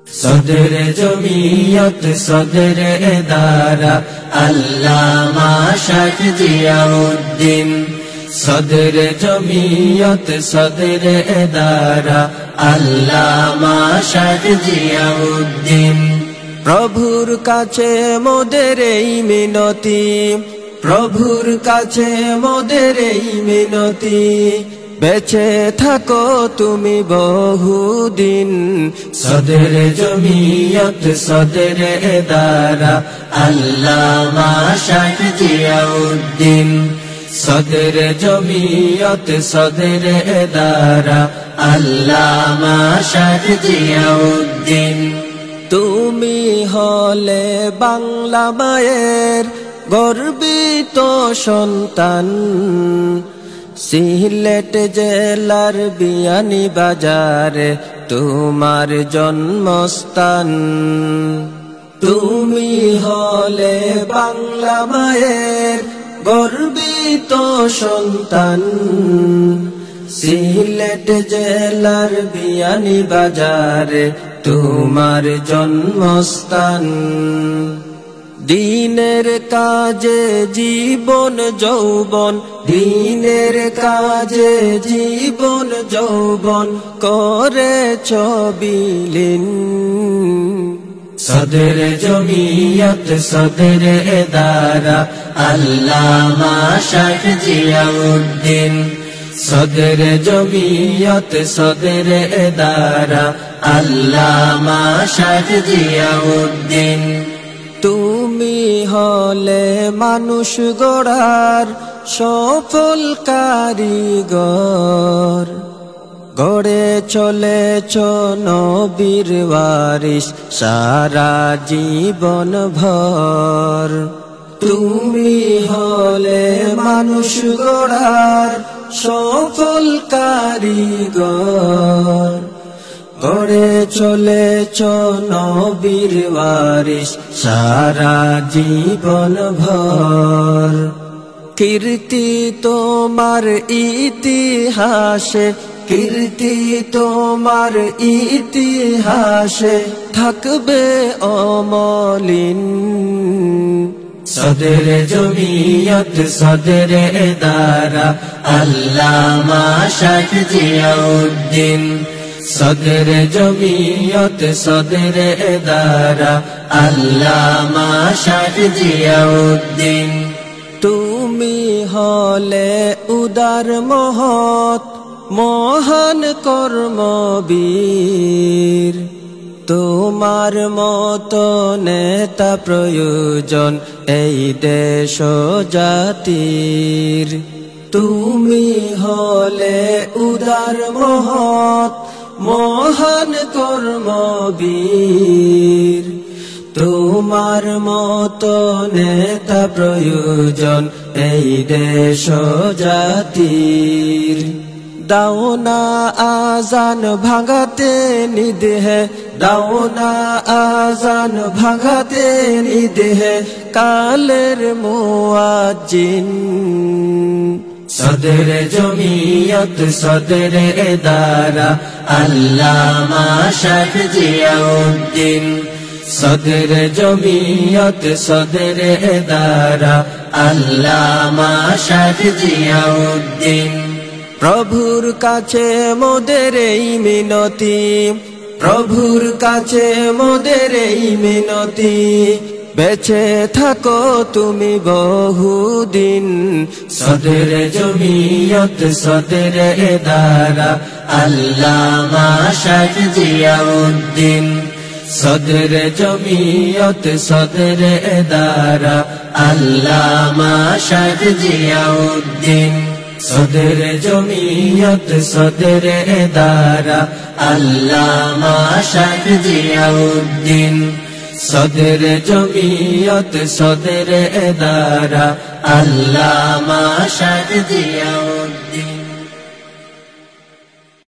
সদর জমিয়ত সদর এদারা আল্লামা শাইখ জিয়াউদ্দিন। সদর জমিয়ত সদর এদারা আল্লামা শাইখ জিয়াউদ্দিন। প্রভুর কাছে মোদের এই মিনতি, প্রভুর কাছে মোদের এই মিনতি, বেঁচে থাকো তুমি বহুদিন। সদর জমিয়ত সদর এদারা আল্লামা শাইখ জিয়াউদ্দিন। সদর জমিয়ত সদর এদারা আল্লামা শাইখ জিয়াউদ্দিন। তুমি হলে বাংলা মায়ের গর্বিত সন্তান, সিলেট জেলার বিয়ানীবাজারে তোমার জন্মস্থান। তুমি হলে বাংলা মায়ের গর্বিত সন্তান, সিলেট জেলার বিয়ানীবাজারে তোমার জন্মস্থান। দিনের কাজে জীবন যৌবন, দিনের কাজে জীবন যৌবন করেছ বিলীন। সদর জমিয়ত সদর এদারা আল্লামা শাইখ জিয়াউদ্দিন। সদর জমিয়ত সদর এদারা আল্লামা শাইখ জিয়াউদ্দিন। তুমি হলে মানুষ গড়ার সফল কারিগর, গড়ে চলেছ নবীর ওয়ারিস সারা জীবন ভর। তুমি হলে মানুষ গড়ার সফল কারিগর, গড়ে চলেছ নবীর ওয়ারিস সারা জীবন ভর। কীর্তি তোমার ইতিহাসে, কীর্তি তোমার ইতিহাসে থাকবে অমলিন। সদর জমিয়ত সদর এদারা আল্লামা শাইখ জিয়াউদ্দিন। সদর জমিয়ত সদর এদারা আল্লামা শাইখ জিয়াউদ্দিন। তুমি হলে উদার মহৎ মহান কর্মবীর, তোমার মতো নেতা প্রয়োজন এই দেশ জাতির। তুমি হলে উদার মহৎ মহান কর্মবীর, তোমার মতো নেতা প্রয়োজন এই দেশ জাতির। দাও না আজান ভাঙাতে নিদেহে, দাও না আজান ভাঙাতে নিদেহে কালের মুয়াজ্জিন। সদর জমিয়ত সদর এদারা আল্লামা শাইখ জিয়াউদ্দিন। সদর জমিয়ত সদর এদারা আল্লামা শাইখ জিয়াউদ্দিন। প্রভুর কাছে মোদের এই মিনতি, প্রভুর কাছে মোদের এই মিনতি, বেঁচে থাকো তুমি বহুদিন। সদর জমিয়ত সদর এদারা আল্লামা শাইখ জিয়াউদ্দিন। সদর জমিয়ত সদর এদারা আল্লামা শাইখ জিয়াউদ্দিন। সদর জমিয়ত সদর এদারা আল্লামা শাইখ জিয়াউদ্দিন। সদর জমিয়ত সদর এদারা আল্লামা শাইখ জিয়াউদ্দিন।